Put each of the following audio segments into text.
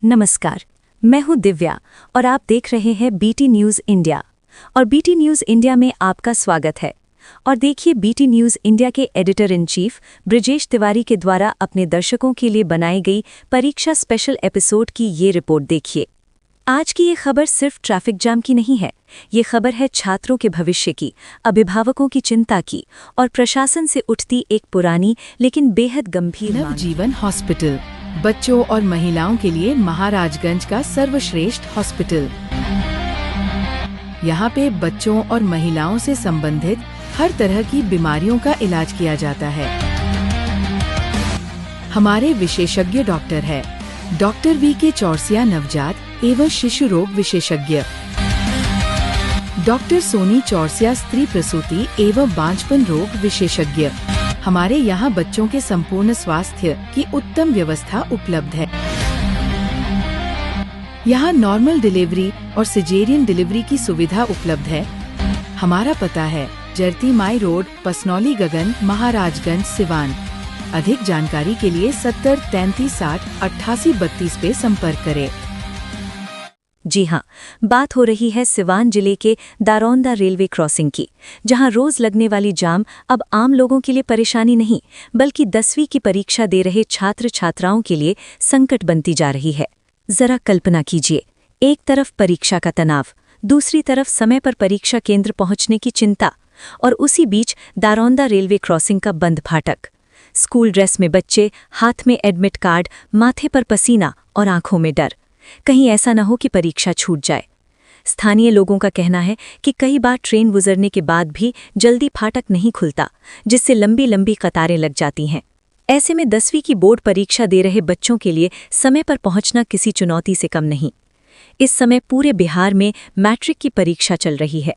नमस्कार, मैं हूं दिव्या और आप देख रहे हैं बीटी न्यूज़ इंडिया। और बीटी न्यूज़ इंडिया में आपका स्वागत है। और देखिए, बीटी न्यूज़ इंडिया के editor in chief Brajesh Tiwari के द्वारा अपने दर्शकों के लिए बनाई गई परीक्षा स्पेशल एपिसोड की ये रिपोर्ट देखिए। आज की ये खबर सिर्फ ट्रैफिक जाम की नहीं है, ये खबर है छात्रों के भविष्य की, अभिभावकों की चिंता की और प्रशासन से उठती एक पुरानी लेकिन बेहद गंभीर मांग। नवजीवन हॉस्पिटल, बच्चों और महिलाओं के लिए महाराजगंज का सर्वश्रेष्ठ हॉस्पिटल। यहाँ पे बच्चों और महिलाओं से संबंधित हर तरह की बीमारियों का इलाज किया जाता है। हमारे विशेषज्ञ डॉक्टर है डॉक्टर वी.के. चौरसिया, नवजात एवं शिशु रोग विशेषज्ञ, डॉक्टर सोनी चौरसिया, स्त्री प्रसूति एवं बांझपन रोग विशेषज्ञ। हमारे यहाँ बच्चों के संपूर्ण स्वास्थ्य की उत्तम व्यवस्था उपलब्ध है। यहाँ नॉर्मल डिलीवरी और सिजेरियन डिलीवरी की सुविधा उपलब्ध है। हमारा पता है जरती माई रोड, पसनौली गगन, महाराजगंज, सिवान। अधिक जानकारी के लिए 70 33 60 88 32 पे संपर्क करें। जी हाँ, बात हो रही है सिवान जिले के दारोंदा रेलवे क्रॉसिंग की, जहां रोज लगने वाली जाम अब आम लोगों के लिए परेशानी नहीं, बल्कि 10वीं की परीक्षा दे रहे छात्र छात्राओं के लिए संकट बनती जा रही है। जरा कल्पना कीजिए, एक तरफ परीक्षा का तनाव, दूसरी तरफ समय पर परीक्षा केंद्र पहुंचने की चिंता, और उसी बीच दारोंदा रेलवे क्रॉसिंग का बंद फाटक। स्कूल ड्रेस में बच्चे, हाथ में एडमिट कार्ड, माथे पर पसीना और आंखों में डर। कहीं ऐसा न हो कि परीक्षा छूट जाए। स्थानीय लोगों का कहना है कि कई बार ट्रेन गुजरने के बाद भी जल्दी फाटक नहीं खुलता, जिससे लंबी लंबी कतारें लग जाती हैं। ऐसे में 10वीं की बोर्ड परीक्षा दे रहे बच्चों के लिए समय पर पहुंचना किसी चुनौती से कम नहीं। इस समय पूरे बिहार में मैट्रिक की परीक्षा चल रही है।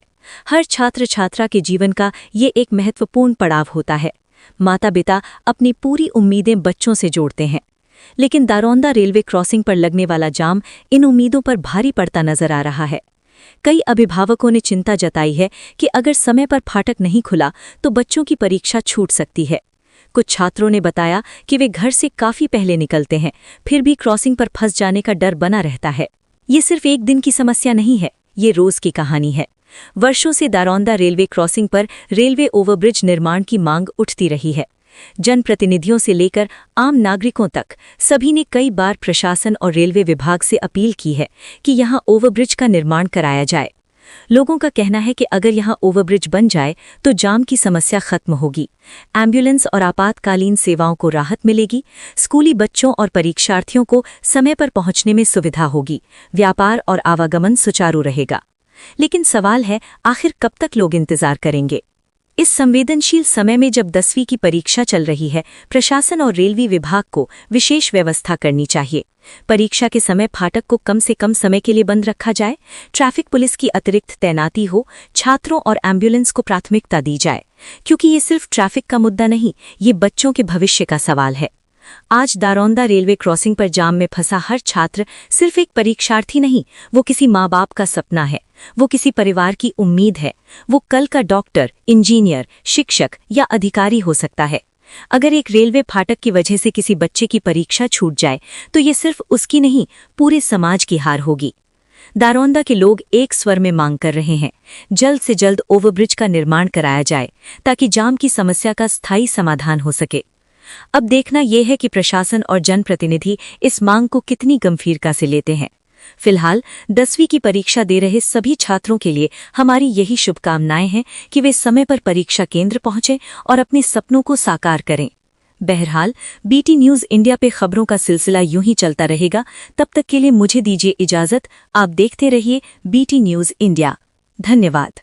हर छात्र छात्रा के जीवन का ये एक महत्वपूर्ण पड़ाव होता है। माता पिता अपनी पूरी उम्मीदें बच्चों से जोड़ते हैं, लेकिन दारोंदा रेलवे क्रॉसिंग पर लगने वाला जाम इन उम्मीदों पर भारी पड़ता नजर आ रहा है। कई अभिभावकों ने चिंता जताई है कि अगर समय पर फाटक नहीं खुला तो बच्चों की परीक्षा छूट सकती है। कुछ छात्रों ने बताया कि वे घर से काफी पहले निकलते हैं, फिर भी क्रॉसिंग पर फंस जाने का डर बना रहता है। ये सिर्फ एक दिन की समस्या नहीं है, ये रोज की कहानी है। वर्षों से दारोंदा रेलवे क्रॉसिंग पर रेलवे ओवरब्रिज निर्माण की मांग उठती रही है। जनप्रतिनिधियों से लेकर आम नागरिकों तक सभी ने कई बार प्रशासन और रेलवे विभाग से अपील की है कि यहां ओवरब्रिज का निर्माण कराया जाए। लोगों का कहना है कि अगर यहां ओवरब्रिज बन जाए तो जाम की समस्या खत्म होगी, एम्बुलेंस और आपातकालीन सेवाओं को राहत मिलेगी, स्कूली बच्चों और परीक्षार्थियों को समय पर पहुंचने में सुविधा होगी, व्यापार और आवागमन सुचारू रहेगा। लेकिन सवाल है, आखिर कब तक लोग इंतजार करेंगे? इस संवेदनशील समय में जब 10वीं की परीक्षा चल रही है, प्रशासन और रेलवे विभाग को विशेष व्यवस्था करनी चाहिए। परीक्षा के समय फाटक को कम से कम समय के लिए बंद रखा जाए, ट्रैफिक पुलिस की अतिरिक्त तैनाती हो, छात्रों और एम्बुलेंस को प्राथमिकता दी जाए, क्योंकि ये सिर्फ ट्रैफिक का मुद्दा नहीं, ये बच्चों के भविष्य का सवाल है। आज दारोंदा रेलवे क्रॉसिंग पर जाम में फंसा हर छात्र सिर्फ एक परीक्षार्थी नहीं, वो किसी माँ बाप का सपना है, वो किसी परिवार की उम्मीद है, वो कल का डॉक्टर, इंजीनियर, शिक्षक या अधिकारी हो सकता है। अगर एक रेलवे फाटक की वजह से किसी बच्चे की परीक्षा छूट जाए तो ये सिर्फ उसकी नहीं, पूरे समाज की हार होगी। दारोंदा के लोग एक स्वर में मांग कर रहे हैं, जल्द से जल्द ओवरब्रिज का निर्माण कराया जाए ताकि जाम की समस्या का स्थायी समाधान हो सके। अब देखना यह है कि प्रशासन और जनप्रतिनिधि इस मांग को कितनी गंभीरता से लेते हैं। फिलहाल 10वीं की परीक्षा दे रहे सभी छात्रों के लिए हमारी यही शुभकामनाएं हैं कि वे समय पर परीक्षा केंद्र पहुंचें और अपने सपनों को साकार करें। बहरहाल, बीटी न्यूज़ इंडिया पे खबरों का सिलसिला यूं ही चलता रहेगा। तब तक के लिए मुझे दीजिए इजाजत। आप देखते रहिए बीटी न्यूज़ इंडिया। धन्यवाद।